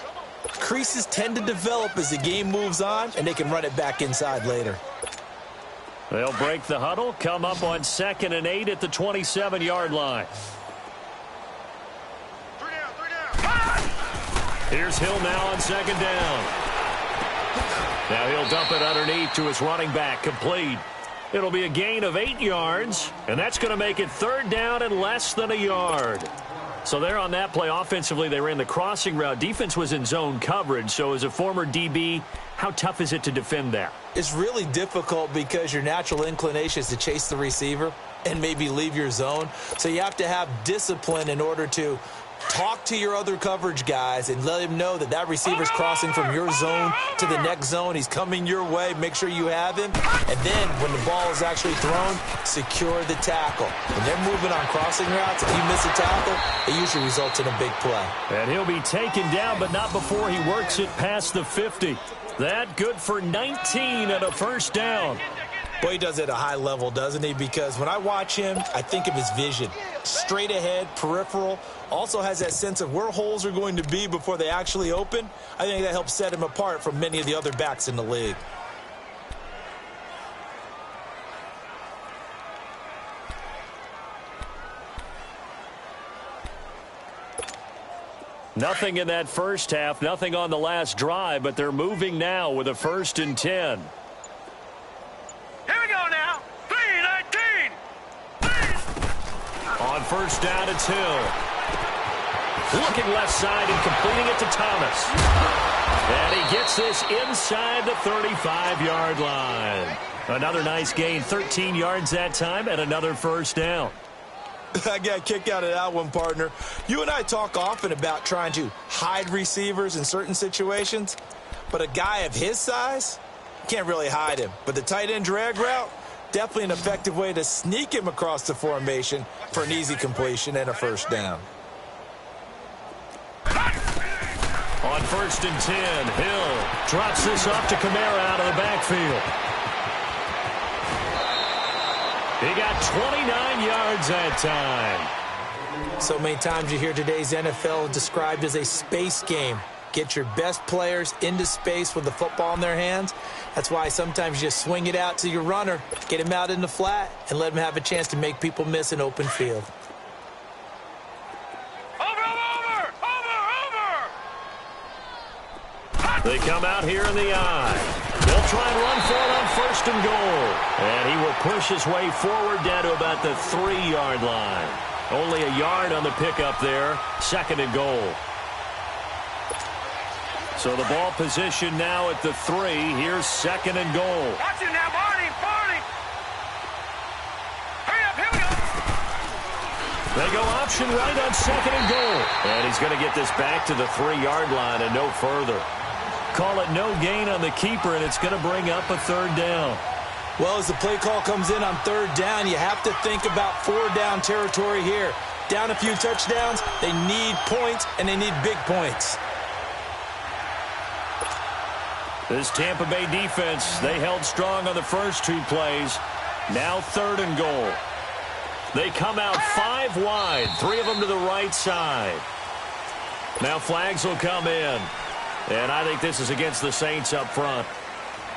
creases tend to develop as the game moves on, and they can run it back inside later. They'll break the huddle, come up on 2nd and 8 at the 27-yard line. Here's Hill now on 2nd down. Now he'll dump it underneath to his running back, complete. It'll be a gain of 8 yards, and that's going to make it third down and less than a yard. So there on that play, offensively, they ran the crossing route. Defense was in zone coverage, so as a former DB, how tough is it to defend that? It's really difficult because your natural inclination is to chase the receiver and maybe leave your zone. So you have to have discipline in order to talk to your other coverage guys and let him know that that receiver's crossing from your zone to the next zone. He's coming your way. Make sure you have him. And then when the ball is actually thrown, secure the tackle. When they're moving on crossing routes, if you miss a tackle, it usually results in a big play. And he'll be taken down, but not before he works it past the 50. That good for 19 and a first down. Boy, he does it at a high level, doesn't he? Because when I watch him, I think of his vision. Straight ahead, peripheral. Also has that sense of where holes are going to be before they actually open. I think that helps set him apart from many of the other backs in the league. Nothing in that first half, nothing on the last drive, but they're moving now with a 1st and 10. Here we go now. 3-19. On first down, it's Hill. Looking left side and completing it to Thomas. And he gets this inside the 35-yard line. Another nice gain, 13 yards that time, and another first down. I got a kick out of that one, partner. You and I talk often about trying to hide receivers in certain situations, but a guy of his size can't really hide him. But the tight end drag route, definitely an effective way to sneak him across the formation for an easy completion and a first down. On 1st and 10, Hill drops this off to Kamara out of the backfield. He got 29 yards that time. So many times you hear today's NFL described as a space game. Get your best players into space with the football in their hands. That's why sometimes you just swing it out to your runner, get him out in the flat, and let him have a chance to make people miss an open field. They come out here in the eye. They'll try and run for it on 1st and goal. And he will push his way forward down to about the 3-yard line. Only a yard on the pickup there. 2nd and goal. So the ball position now at the 3. Here's 2nd and goal. Watch it now, Barney. Hurry up, here we go. They go option right on 2nd and goal. And he's going to get this back to the 3-yard line and no further. Call it no gain on the keeper, and it's going to bring up a 3rd down. Well, as the play call comes in on 3rd down, you have to think about 4-down territory here. Down a few touchdowns, they need points, and they need big points. This Tampa Bay defense, they held strong on the first 2 plays. Now 3rd and goal. They come out 5 wide, 3 of them to the right side. Now flags will come in. And I think this is against the Saints up front.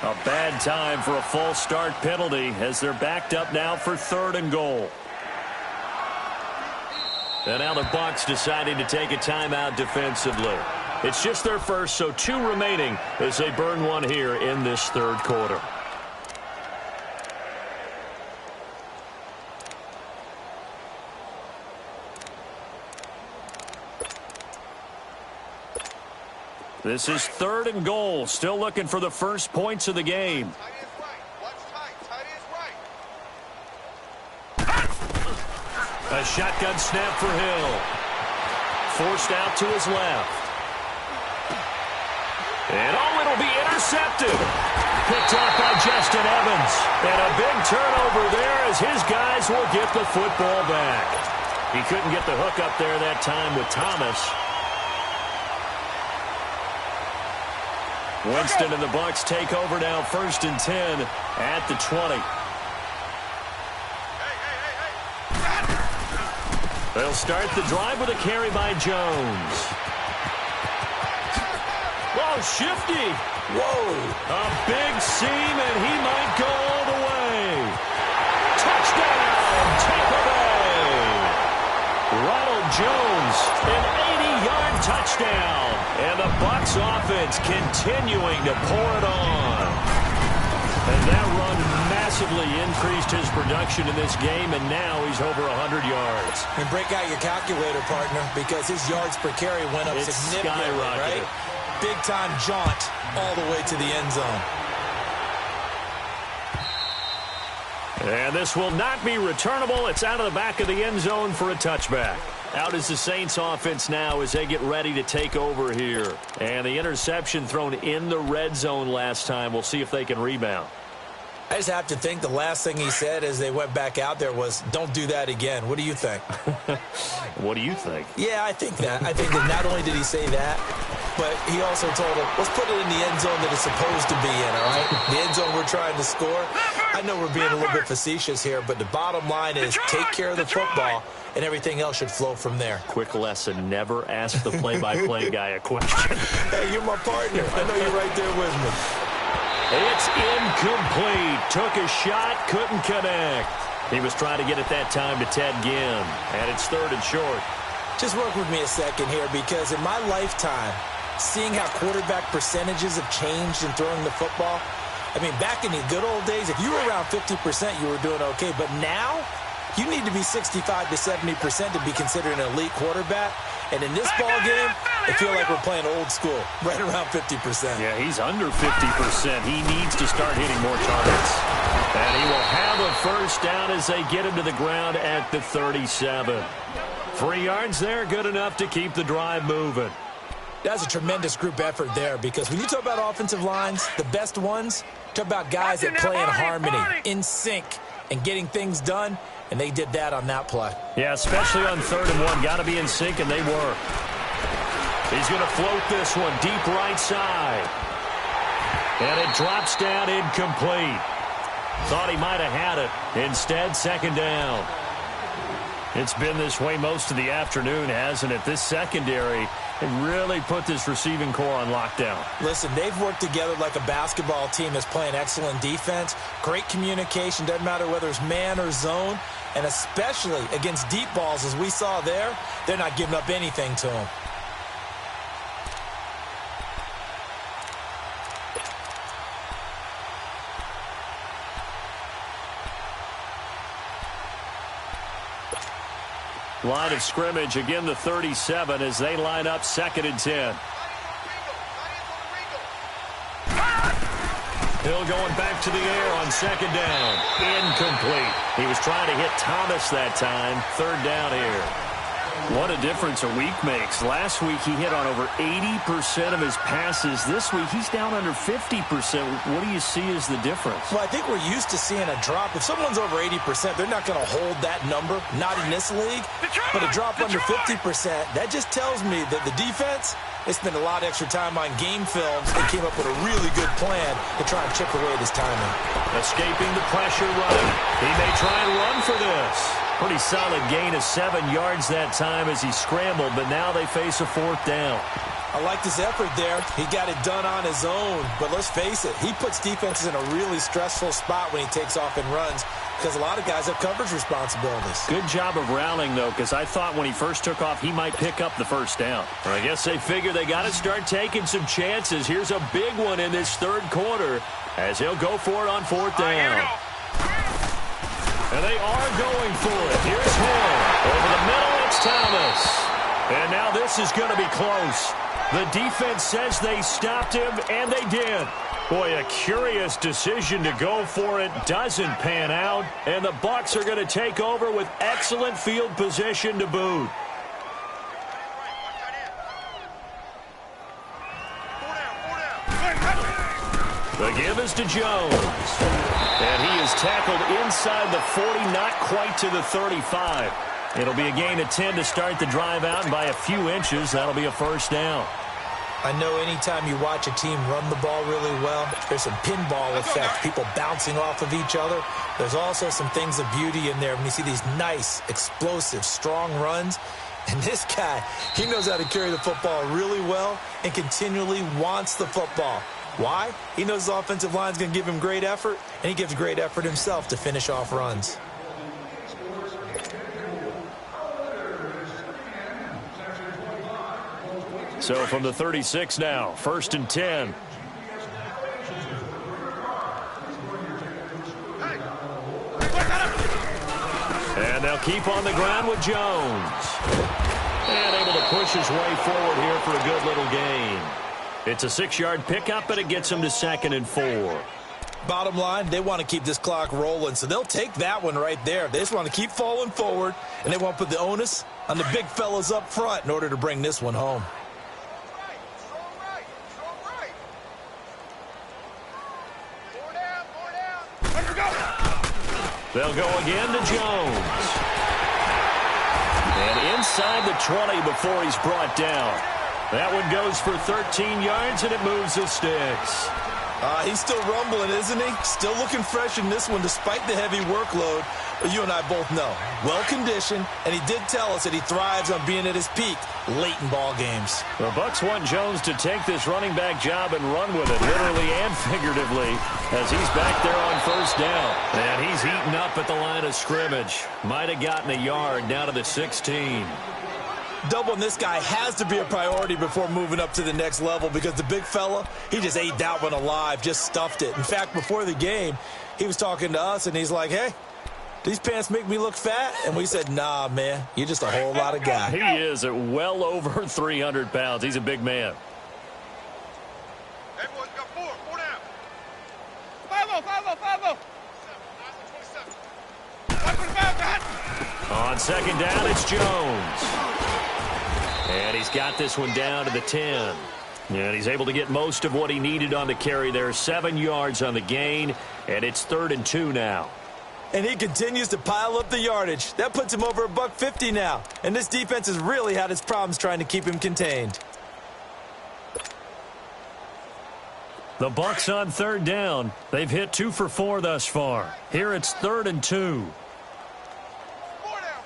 A bad time for a false start penalty as they're backed up now for 3rd and goal. And now the Bucs deciding to take a timeout defensively. It's just their first, so 2 remaining as they burn one here in this 3rd quarter. This is 3rd and goal. Still looking for the first points of the game. Tight end's right. Watch tight. Tight end's right. A shotgun snap for Hill. Forced out to his left. And it'll be intercepted. Picked up by Justin Evans. And a big turnover there as his guys will get the football back. He couldn't get the hook up there that time with Thomas. Winston and the Bucs take over now 1st and 10 at the 20. They'll start the drive with a carry by Jones. Whoa, shifty. Whoa. A big seam, and he might go all the way. Touchdown, Tampa Bay. Ronald Jones, an 80-yard touchdown. And the Bucs offense continuing to pour it on. And that run massively increased his production in this game, and now he's over 100 yards. And break out your calculator, partner, because his yards per carry went up It's significantly, skyrocketed. right? Big-time jaunt all the way to the end zone. And this will not be returnable. It's out of the back of the end zone for a touchback. Out is the Saints offense now as they get ready to take over here. And the interception thrown in the red zone last time. We'll see if they can rebound. I just have to think the last thing he said as they went back out there was, don't do that again. What do you think? What do you think? Yeah, I think that. I think that not only did he say that, but he also told him, let's put it in the end zone that it's supposed to be in, all right? The end zone we're trying to score. I know we're being a little bit facetious here, but the bottom line is take care of the football, and everything else should flow from there. Quick lesson, never ask the play-by-play guy a question. Hey, you're my partner. I know you're right there with me. It's incomplete. Took a shot, couldn't connect. He was trying to get it that time to Ted Ginn, and it's 3rd and short. Just work with me a second here, because in my lifetime, seeing how quarterback percentages have changed in throwing the football, I mean, back in the good old days, if you were around 50%, you were doing okay. But now, you need to be 65 to 70% to be considered an elite quarterback. And in this ball game, I feel like we're playing old school, right around 50%. Yeah, he's under 50%. He needs to start hitting more targets. And he will have a first down as they get him to the ground at the 37. 3 yards there, good enough to keep the drive moving. That's a tremendous group effort there, because when you talk about offensive lines, the best ones, talk about guys that play in harmony, in sync, and getting things done, and they did that on that play. Yeah, especially on 3rd and 1. Got to be in sync, and they were. He's going to float this one deep right side. And it drops down incomplete. Thought he might have had it. Instead, 2nd down. It's been this way most of the afternoon, hasn't it? This secondary really put this receiving core on lockdown. Listen, they've worked together like a basketball team that's playing excellent defense. Great communication, doesn't matter whether it's man or zone. And especially against deep balls, as we saw there, they're not giving up anything to them. Line of scrimmage, again the 37 as they line up 2nd and 10. Hill going back to the air on 2nd down. Incomplete. He was trying to hit Thomas that time. 3rd down here. What a difference a week makes. Last week he hit on over 80% of his passes. This week he's down under 50%. What do you see as the difference? Well, I think we're used to seeing a drop. If someone's over 80%, they're not going to hold that number, not in this league. But a drop under 50%, that just tells me that the defense, they spent a lot of extra time on game films and came up with a really good plan to try and chip away at his timing. Escaping the pressure run. He may try and run for this. Pretty solid gain of 7 yards that time as he scrambled, but now they face a 4th down. I liked his effort there. He got it done on his own. But let's face it, he puts defenses in a really stressful spot when he takes off and runs, because a lot of guys have coverage responsibilities. Good job of rallying, though, because I thought when he first took off, he might pick up the first down. I guess they figure they got to start taking some chances. Here's a big one in this 3rd quarter as he'll go for it on 4th down. And they are going for it. Here's Hill. Over the middle, it's Thomas. And now this is going to be close. The defense says they stopped him, and they did. Boy, a curious decision to go for it. Doesn't pan out. And the Bucs are going to take over with excellent field position to boot. The give is to Jones. And he is tackled inside the 40, not quite to the 35. It'll be a gain of 10 to start the drive out, and by a few inches, that'll be a first down. I know anytime you watch a team run the ball really well, there's some pinball effect, people bouncing off of each other. There's also some things of beauty in there when you see these nice, explosive, strong runs. And this guy, he knows how to carry the football really well and continually wants the football. Why? He knows his offensive line is going to give him great effort, and he gives great effort himself to finish off runs. So from the 36 now, 1st and 10. keep on the ground with Jones. And able to push his way forward here for a good little gain. It's a 6-yard pickup, and it gets him to 2nd and 4. Bottom line, they want to keep this clock rolling, so they'll take that one right there. They just want to keep falling forward, and they want to put the onus on the big fellas up front in order to bring this one home. They'll go again to Jones. And inside the 20 before he's brought down. That one goes for 13 yards, and it moves the sticks. He's still rumbling, isn't he? Still looking fresh in this one despite the heavy workload. But you and I both know, well-conditioned, and he did tell us that he thrives on being at his peak late in ball games. The Bucs want Jones to take this running back job and run with it, literally and figuratively, as he's back there on 1st down. And he's heating up at the line of scrimmage. Might have gotten a yard down to the 16. Doubling this guy has to be a priority before moving up to the next level because the big fella, he just ate that one alive, just stuffed it. In fact, before the game, he was talking to us, and he's like, hey, these pants make me look fat? And we said, nah, man, you're just a whole lot of guy. He is at well over 300 pounds. He's a big man. Everyone's got 4 down. 5-0. 5-0. On 2nd down, it's Jones. And he's got this one down to the 10. And he's able to get most of what he needed on the carry there. 7 yards on the gain, and it's 3rd and 2 now. And he continues to pile up the yardage. That puts him over $150 now. And this defense has really had its problems trying to keep him contained. The Bucs on 3rd down. They've hit 2 for 4 thus far. Here it's 3rd and 2. 4 down.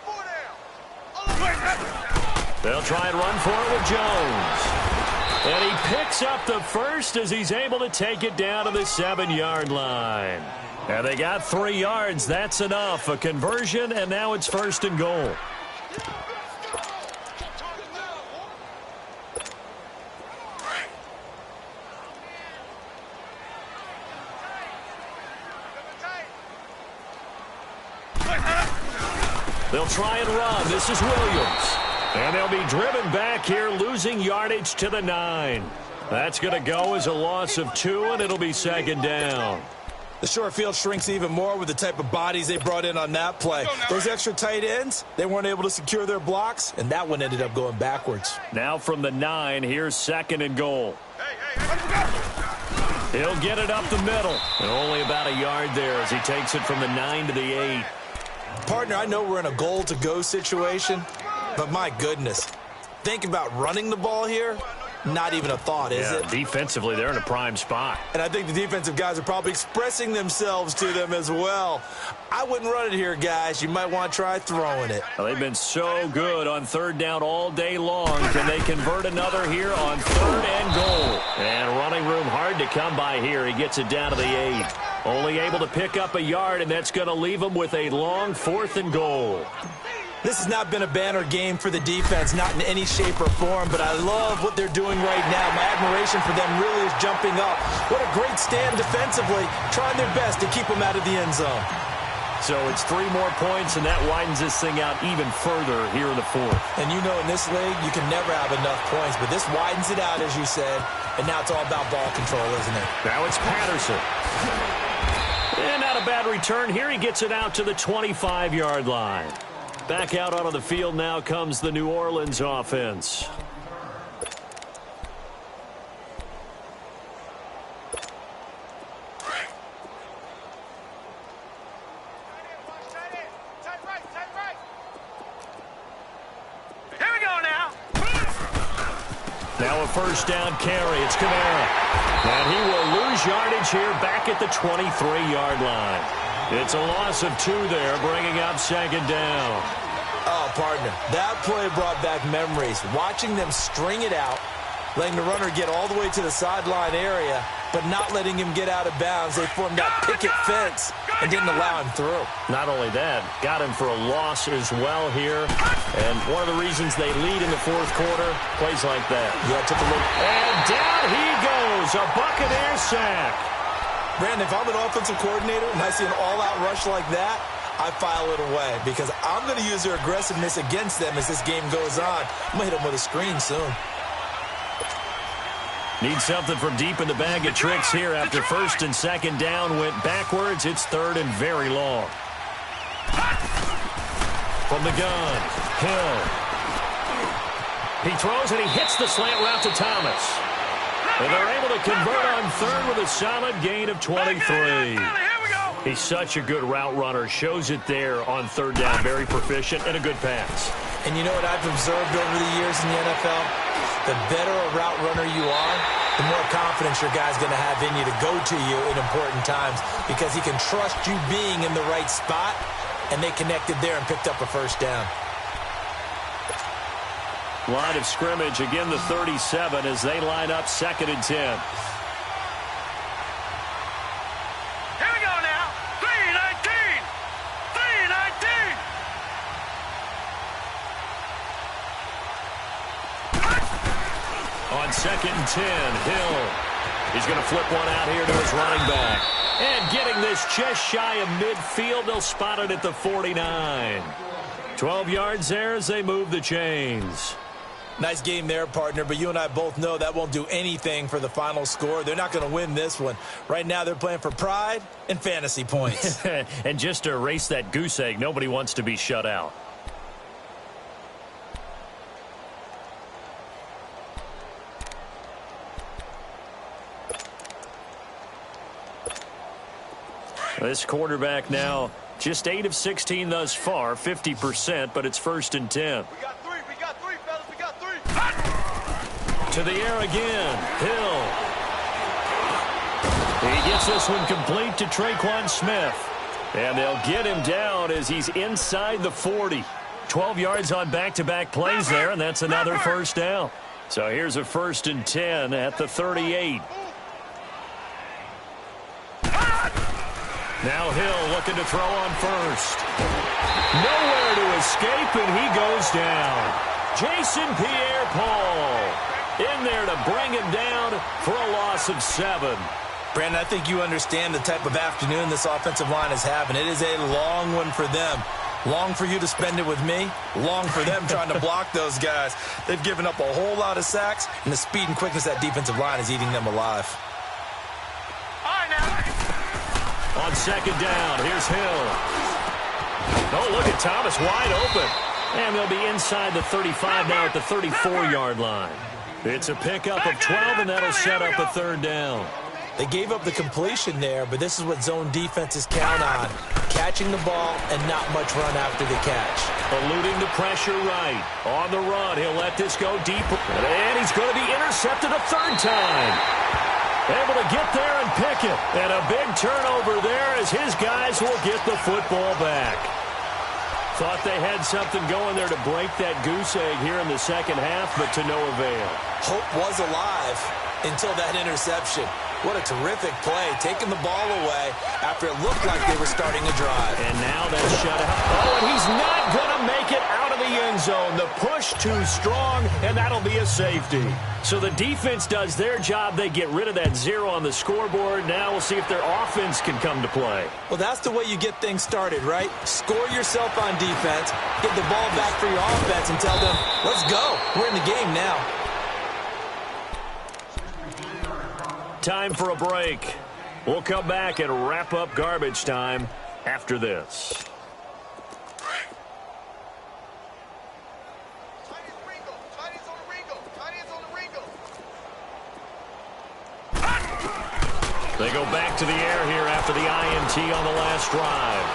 They'll try and run for it with Jones. And he picks up the first as he's able to take it down to the 7-yard line. And they got 3 yards. That's enough. A conversion, and now it's 1st and goal. They'll try and run. This is Williams. And they'll be driven back here, losing yardage to the 9. That's going to go as a loss of 2, and it'll be 2nd down. The short field shrinks even more with the type of bodies they brought in on that play. Those extra tight ends, they weren't able to secure their blocks, and that one ended up going backwards. Now from the 9, here's 2nd and goal. He'll get it up the middle. And only about a yard there as he takes it from the 9 to the 8. Partner, I know we're in a goal-to-go situation, but my goodness, think about running the ball here. Not even a thought, is it? Defensively, they're in a prime spot. And I think the defensive guys are probably expressing themselves to them as well. I wouldn't run it here, guys. You might want to try throwing it. Well, they've been so good on 3rd down all day long. Can they convert another here on 3rd and goal? And running room hard to come by here. He gets it down to the 8. Only able to pick up a yard, and that's going to leave him with a long 4th and goal. This has not been a banner game for the defense, not in any shape or form, but I love what they're doing right now. My admiration for them really is jumping up. What a great stand defensively, trying their best to keep them out of the end zone. So it's 3 more points, and that widens this thing out even further here in the 4th. And you know in this league, you can never have enough points, but this widens it out, as you said, and now it's all about ball control, isn't it? Now it's Patterson. And not a bad return here. He gets it out to the 25-yard line. Back out onto the field now comes the New Orleans offense. Here we go now. Now a 1st down carry. It's Kamara. And he will lose yardage here back at the 23-yard line. It's a loss of 2 there, bringing up 2nd down. Oh, partner, that play brought back memories. Watching them string it out, letting the runner get all the way to the sideline area, but not letting him get out of bounds. They formed that picket fence and didn't allow him through. Not only that, got him for a loss as well here. And one of the reasons they lead in the 4th quarter, plays like that. Yeah, took a look. And down he goes, a Buccaneer sack. Brandon, if I'm an offensive coordinator and I see an all-out rush like that, I file it away because I'm going to use their aggressiveness against them as this game goes on. I'm going to hit them with a screen soon. Need something from deep in the bag of tricks here after first and second down went backwards. It's third and very long. From the gun, Hill. He throws and he hits the slant route to Thomas. And they're able to convert on third with a solid gain of 23. He's such a good route runner. Shows it there on third down. Very proficient and a good pass. And you know what I've observed over the years in the NFL? The better a route runner you are, the more confidence your guy's going to have in you to go to you in important times because he can trust you being in the right spot, and they connected there and picked up a first down. Line of scrimmage, again the 37 as they line up 2nd and 10. Here we go now. 3-19. 3-19. On 2nd and 10, Hill. He's going to flip one out here to his running back. And getting this just shy of midfield, they'll spot it at the 49. 12 yards there as they move the chains. Nice game there, partner, but you and I both know that won't do anything for the final score. They're not going to win this one. Right now they're playing for pride and fantasy points. And just to erase that goose egg, nobody wants to be shut out. This quarterback now just 8 of 16 thus far, 50%, but it's 1st and 10. We got three, fellas. We got three. To the air again, Hill. He gets this one complete to Traquan Smith. And they'll get him down as he's inside the 40. 12 yards on back-to-back plays there, and that's another first down. So here's a 1st and 10 at the 38. Now Hill looking to throw on first. Nowhere to escape, and he goes down. Jason Pierre-Paul in there to bring him down for a loss of 7. Brandon, I think you understand the type of afternoon this offensive line is having. It is a long one for them. Long for you to spend it with me. Long for them trying to block those guys. They've given up a whole lot of sacks, and the speed and quickness of that defensive line is eating them alive. All right, now. On 2nd down, here's Hill. Oh, look at Thomas wide open. And they'll be inside the 35 now at the 34-yard line. It's a pickup of 12, and that'll set up a 3rd down. They gave up the completion there, but this is what zone defenses count on. Catching the ball and not much run after the catch. Eluding the pressure right. On the run, he'll let this go deep. And he's going to be intercepted a 3rd time. Able to get there and pick it. And a big turnover there as his guys will get the football back. Thought they had something going there to break that goose egg here in the second half, but to no avail. Hope was alive until that interception. What a terrific play, taking the ball away after it looked like they were starting a drive. And now that's shut out. Oh, and he's not going to make it out of the end zone. The push too strong, and that'll be a safety. So the defense does their job. They get rid of that 0 on the scoreboard. Now we'll see if their offense can come to play. Well, that's the way you get things started, right? Score yourself on defense, get the ball back for your offense, and tell them, let's go. We're in the game now. Time for a break. We'll come back and wrap up garbage time after this. They go back to the air here after the INT on the last drive.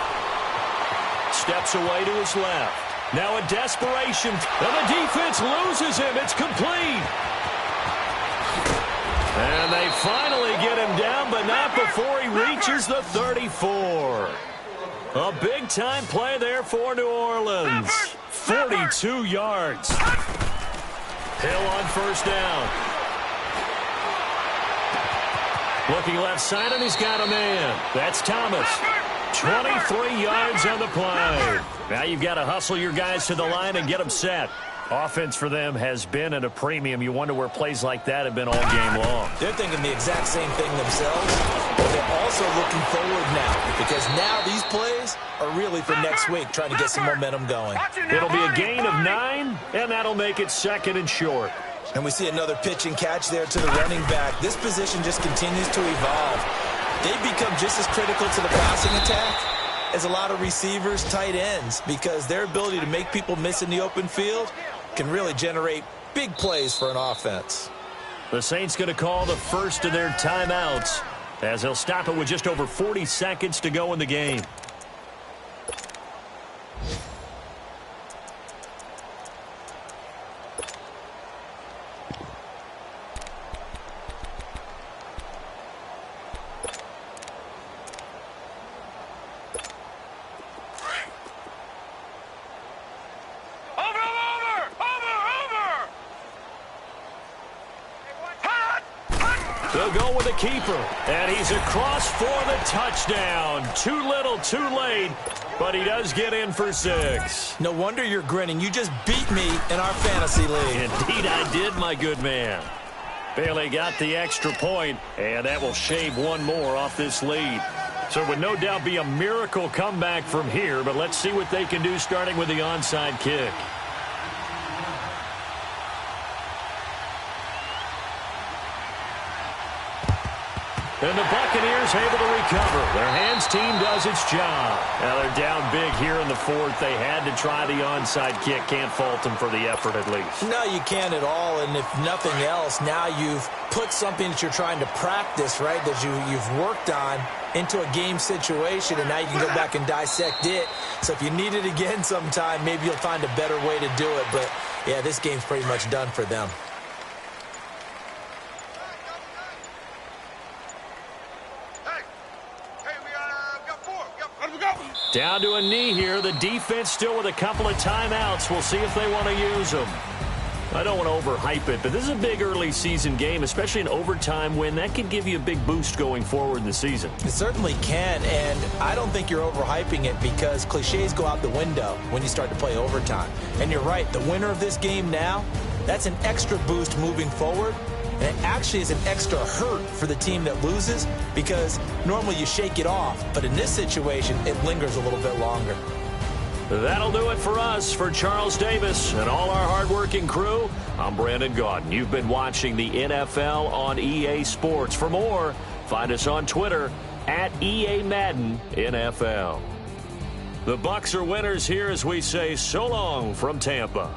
Steps away to his left. Now a desperation. And the defense loses him. It's complete. And they finally get him down, but not before he reaches the 34. A big-time play there for New Orleans. 42 yards. Hill on first down. Looking left side, and he's got a man. That's Thomas. 23 yards on the play. Now you've got to hustle your guys to the line and get them set. Offense for them has been at a premium. You wonder where plays like that have been all game long. They're thinking the exact same thing themselves, but they're also looking forward now because now these plays or really for next week, trying to get some momentum going. It'll be a gain of 9, and that'll make it 2nd and short. And we see another pitch and catch there to the running back. This position just continues to evolve. They become just as critical to the passing attack as a lot of receivers, tight ends, because their ability to make people miss in the open field can really generate big plays for an offense. The Saints going to call the first of their timeouts as they'll stop it with just over 40 seconds to go in the game. They'll go with a keeper, and he's across for the touchdown. Too little, too late, but he does get in for 6. No wonder you're grinning. You just beat me in our fantasy league. Indeed I did, my good man. Bailey got the extra point, and that will shave one more off this lead. So it would no doubt be a miracle comeback from here, but let's see what they can do starting with the onside kick. And the Buccaneers able to recover. Their hands team does its job. Now they're down big here in the 4th. They had to try the onside kick. Can't fault them for the effort at least. No, you can't at all. And if nothing else, now you've put something that you're trying to practice, right, that you've worked on into a game situation, and now you can go back and dissect it. So if you need it again sometime, maybe you'll find a better way to do it. But, yeah, this game's pretty much done for them. Down to a knee here. The defense still with a couple of timeouts. We'll see if they want to use them. I don't want to overhype it, but this is a big early season game, especially an overtime win. That could give you a big boost going forward in the season. It certainly can, and I don't think you're overhyping it because cliches go out the window when you start to play overtime. And you're right, the winner of this game now, that's an extra boost moving forward. And it actually is an extra hurt for the team that loses because normally you shake it off. But in this situation, it lingers a little bit longer. That'll do it for us. For Charles Davis and all our hardworking crew, I'm Brandon Gaudin. You've been watching the NFL on EA Sports. For more, find us on Twitter at EA Madden NFL. The Bucs are winners here as we say so long from Tampa.